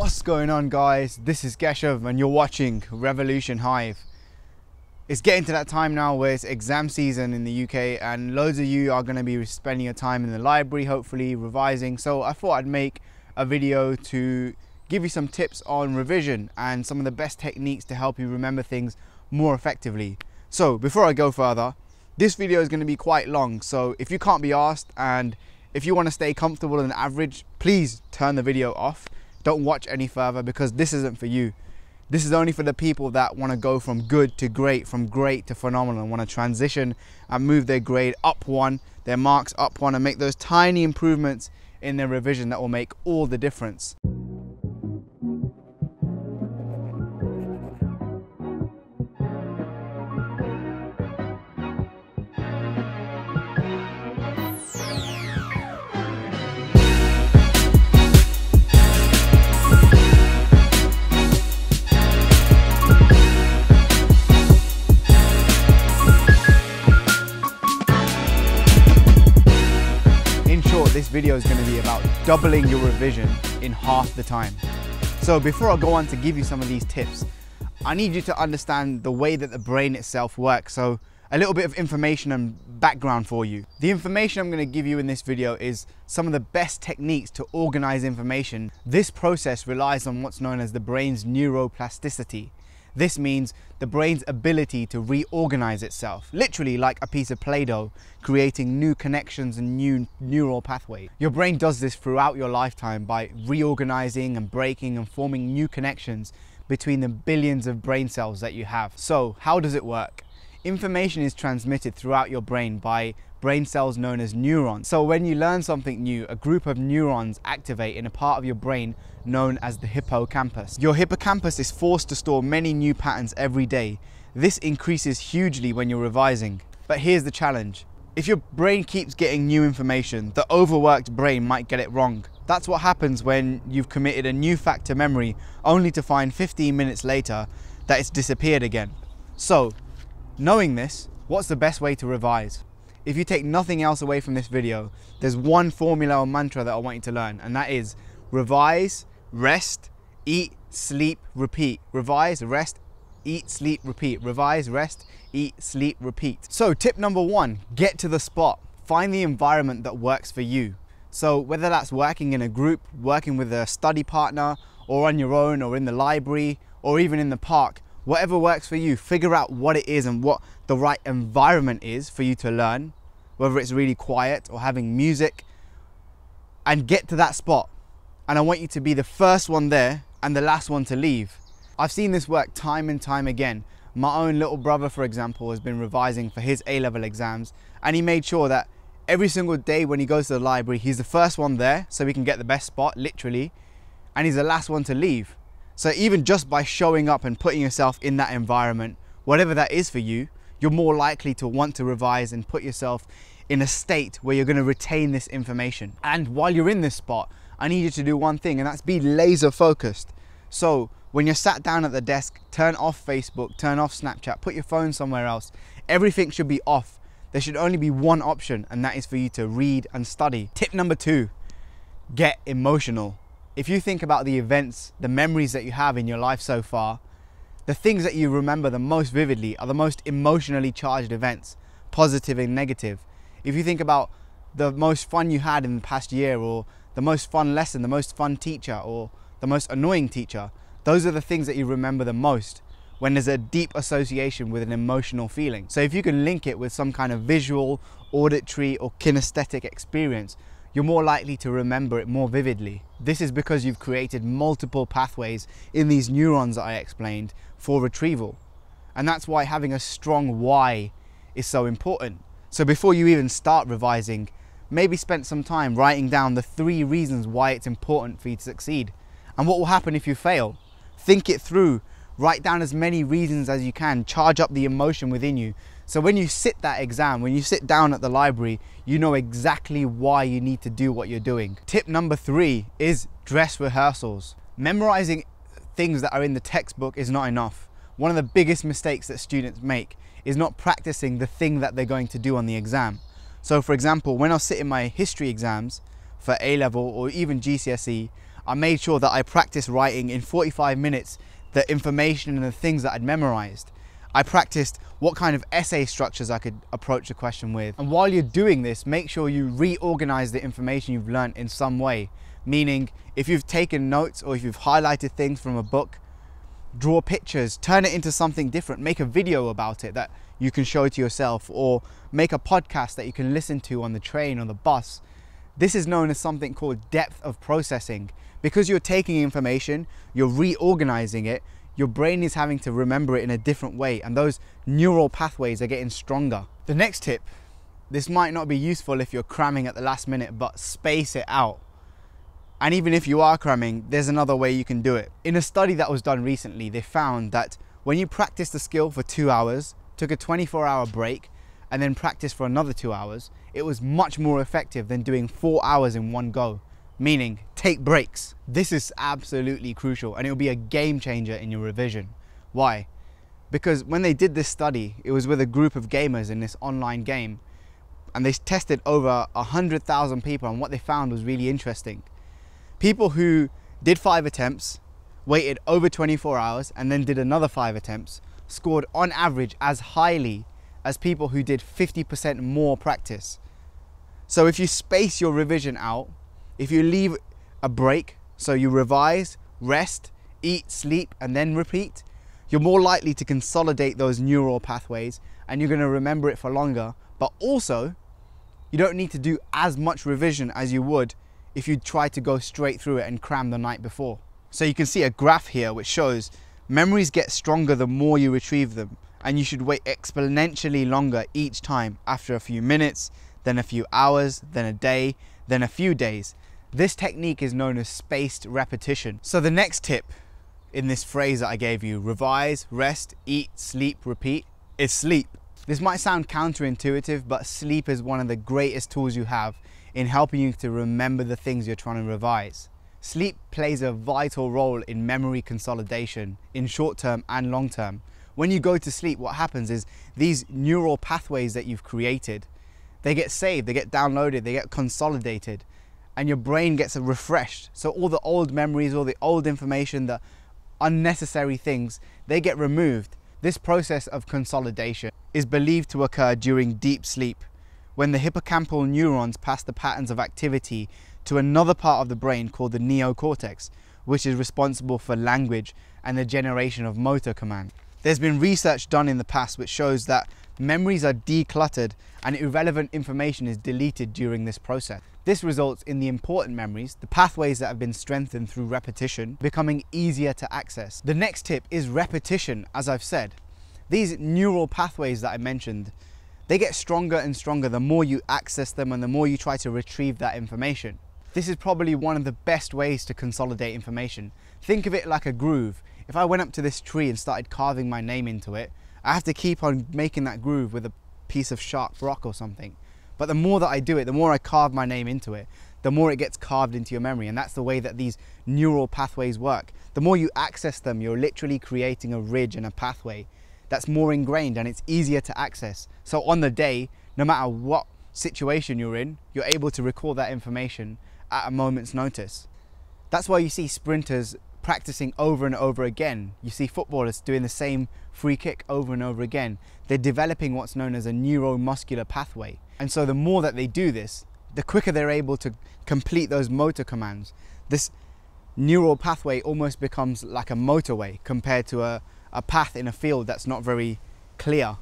What's going on, guys? This is Keshav and you're watching Revolution Hive. It's getting to that time now where it's exam season in the UK and loads of you are going to be spending your time in the library, hopefully revising. So I thought I'd make a video to give you some tips on revision and some of the best techniques to help you remember things more effectively. So before I go further, this video is going to be quite long. So if you can't be asked and if you want to stay comfortable and average, please turn the video off. Don't watch any further because this isn't for you. This is only for the people that want to go from good to great, from great to phenomenal, and want to transition and move their grade up one, their marks up one, and make those tiny improvements in their revision that will make all the difference. This video is going to be about doubling your revision in half the time. So before I go on to give you some of these tips, I need you to understand the way that the brain itself works. So a little bit of information and background for you. The information I'm going to give you in this video is some of the best techniques to organize information. This process relies on what's known as the brain's neuroplasticity. This means the brain's ability to reorganize itself, literally like a piece of Play-Doh, creating new connections and new neural pathways. Your brain does this throughout your lifetime by reorganizing and breaking and forming new connections between the billions of brain cells that you have. So how does it work? Information is transmitted throughout your brain by brain cells known as neurons. So when you learn something new, a group of neurons activate in a part of your brain known as the hippocampus. Your hippocampus is forced to store many new patterns every day. This increases hugely when you're revising. But here's the challenge. If your brain keeps getting new information, the overworked brain might get it wrong. That's what happens when you've committed a new fact to memory only to find 15 minutes later that it's disappeared again. So, knowing this, what's the best way to revise? If you take nothing else away from this video, there's one formula or mantra that I want you to learn, and that is revise, rest, eat, sleep, repeat. Revise, rest, eat, sleep, repeat. Revise, rest, eat, sleep, repeat. So tip number one, get to the spot. Find the environment that works for you. So whether that's working in a group, working with a study partner, or on your own, or in the library, or even in the park, whatever works for you, figure out what it is and what the right environment is for you to learn, whether it's really quiet or having music, and get to that spot. And I want you to be the first one there and the last one to leave. I've seen this work time and time again. My own little brother, for example, has been revising for his A-level exams, and he made sure that every single day when he goes to the library, he's the first one there so he can get the best spot, literally, and he's the last one to leave. So even just by showing up and putting yourself in that environment, whatever that is for you, you're more likely to want to revise and put yourself in a state where you're going to retain this information. And while you're in this spot, I need you to do one thing, and that's be laser focused. So when you're sat down at the desk, turn off Facebook, turn off Snapchat, put your phone somewhere else. Everything should be off. There should only be one option, and that is for you to read and study. Tip number two, get emotional. If you think about the events, the memories that you have in your life so far, the things that you remember the most vividly are the most emotionally charged events, positive and negative. If you think about the most fun you had in the past year, or the most fun lesson, the most fun teacher, or the most annoying teacher, those are the things that you remember the most when there's a deep association with an emotional feeling. So if you can link it with some kind of visual, auditory, or kinesthetic experience, you're more likely to remember it more vividly. This is because you've created multiple pathways in these neurons that I explained for retrieval. And that's why having a strong why is so important. So before you even start revising, maybe spend some time writing down the 3 reasons why it's important for you to succeed. And what will happen if you fail? Think it through. Write down as many reasons as you can. Charge up the emotion within you. So when you sit that exam, when you sit down at the library, you know exactly why you need to do what you're doing. Tip number 3 is dress rehearsals. Memorizing things that are in the textbook is not enough. One of the biggest mistakes that students make is not practicing the thing that they're going to do on the exam. So for example, when I sit in my history exams for A-level or even GCSE, I made sure that I practiced writing in 45 minutes the information and the things that I'd memorized. I practiced what kind of essay structures I could approach the question with. And while you're doing this, make sure you reorganize the information you've learned in some way. Meaning, if you've taken notes or if you've highlighted things from a book, draw pictures, turn it into something different, make a video about it that you can show to yourself, or make a podcast that you can listen to on the train or the bus. This is known as something called depth of processing. Because you're taking information, you're reorganizing it, your brain is having to remember it in a different way, and those neural pathways are getting stronger. The next tip, this might not be useful if you're cramming at the last minute, but space it out. And even if you are cramming, there's another way you can do it. In a study that was done recently, they found that when you practice the skill for 2 hours, took a 24-hour break, and then practice for another 2 hours, it was much more effective than doing 4 hours in one go. Meaning, take breaks. This is absolutely crucial, and it will be a game changer in your revision. Why? Because when they did this study, it was with a group of gamers in this online game, and they tested over 100,000 people, and what they found was really interesting. People who did 5 attempts, waited over 24 hours, and then did another 5 attempts, scored on average as highly as people who did 50% more practice. So if you space your revision out, if you leave a break, so you revise, rest, eat, sleep, and then repeat, you're more likely to consolidate those neural pathways, and you're going to remember it for longer. But also, you don't need to do as much revision as you would if you try to go straight through it and cram the night before. So you can see a graph here which shows memories get stronger the more you retrieve them, and you should wait exponentially longer each time, after a few minutes, then a few hours, then a day, then a few days. This technique is known as spaced repetition. So the next tip in this phrase that I gave you, revise, rest, eat, sleep, repeat, is sleep. This might sound counterintuitive, but sleep is one of the greatest tools you have in helping you to remember the things you're trying to revise. Sleep plays a vital role in memory consolidation in short term and long term. When you go to sleep, what happens is these neural pathways that you've created, they get saved, they get downloaded, they get consolidated, and your brain gets refreshed. So all the old memories, all the old information, the unnecessary things, they get removed. This process of consolidation is believed to occur during deep sleep, when the hippocampal neurons pass the patterns of activity to another part of the brain called the neocortex, which is responsible for language and the generation of motor command. There's been research done in the past which shows that memories are decluttered and irrelevant information is deleted during this process. This results in the important memories, the pathways that have been strengthened through repetition, becoming easier to access. The next tip is repetition, as I've said. These neural pathways that I mentioned, they get stronger and stronger the more you access them and the more you try to retrieve that information. This is probably one of the best ways to consolidate information. Think of it like a groove. If I went up to this tree and started carving my name into it, I have to keep on making that groove with a piece of sharp rock or something. But the more that I do it, the more I carve my name into it, the more it gets carved into your memory. And that's the way that these neural pathways work. The more you access them, you're literally creating a ridge and a pathway that's more ingrained and it's easier to access. So on the day, no matter what situation you're in, you're able to recall that information at a moment's notice. That's why you see sprinters practicing over and over again. You see footballers doing the same free kick over and over again. They're developing what's known as a neuromuscular pathway. And so the more that they do this, the quicker they're able to complete those motor commands. This neural pathway almost becomes like a motorway compared to a path in a field that's not very clear.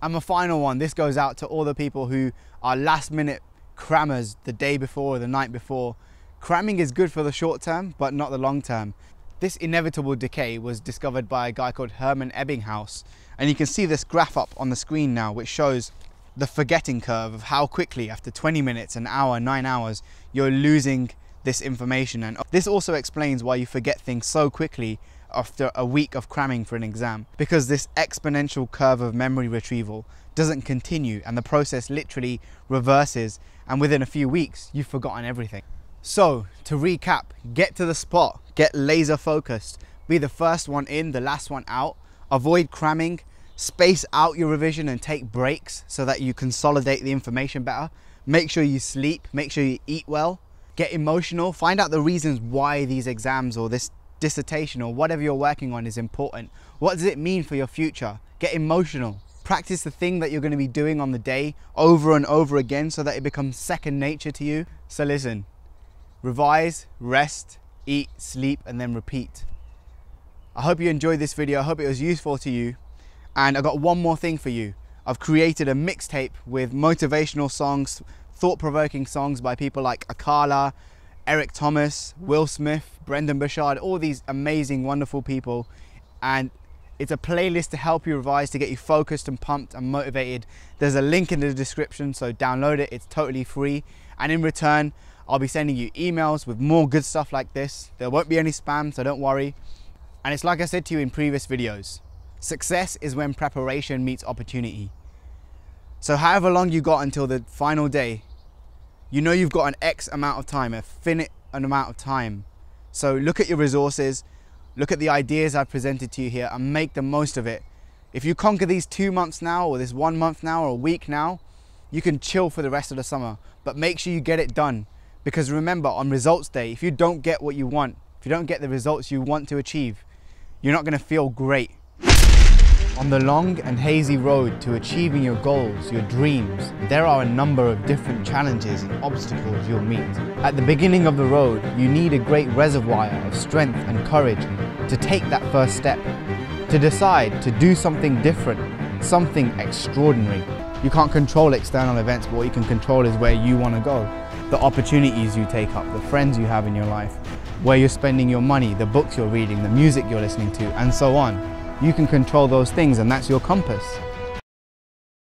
And my final one, this goes out to all the people who are last minute crammers the day before or the night before. Cramming is good for the short term, but not the long term. This inevitable decay was discovered by a guy called Hermann Ebbinghaus. And you can see this graph up on the screen now, which shows the forgetting curve of how quickly after 20 minutes, an hour, 9 hours, you're losing this information. And this also explains why you forget things so quickly after a week of cramming for an exam, because this exponential curve of memory retrieval doesn't continue and the process literally reverses, and within a few weeks you've forgotten everything. So to recap, get to the spot, get laser focused, be the first one in, the last one out, avoid cramming, space out your revision and take breaks so that you consolidate the information better, make sure you sleep, make sure you eat well, Get emotional, find out the reasons why these exams or this dissertation or whatever you're working on is important. What does it mean for your future? Get emotional. Practice the thing that you're going to be doing on the day over and over again so that it becomes second nature to you. So listen, revise, rest, eat, sleep, and then repeat. I hope you enjoyed this video. I hope it was useful to you. And I got one more thing for you. I've created a mixtape with motivational songs, thought-provoking songs by people like Akala, Eric Thomas, Will Smith, Brendan Burchard, all these amazing, wonderful people. And it's a playlist to help you revise, to get you focused and pumped and motivated. There's a link in the description, so download it. It's totally free. And in return, I'll be sending you emails with more good stuff like this. There won't be any spam, so don't worry. And it's like I said to you in previous videos, success is when preparation meets opportunity. So however long you got until the final day, you know you've got an X amount of time, a finite amount of time. So look at your resources, look at the ideas I've presented to you here and make the most of it. If you conquer these 2 months now, or this 1 month now, or a week now, you can chill for the rest of the summer. But make sure you get it done. Because remember, on results day, if you don't get what you want, if you don't get the results you want to achieve, you're not going to feel great. On the long and hazy road to achieving your goals, your dreams, there are a number of different challenges and obstacles you'll meet. At the beginning of the road, you need a great reservoir of strength and courage to take that first step, to decide to do something different, something extraordinary. You can't control external events, but what you can control is where you want to go, the opportunities you take up, the friends you have in your life, where you're spending your money, the books you're reading, the music you're listening to, and so on. You can control those things, and that's your compass.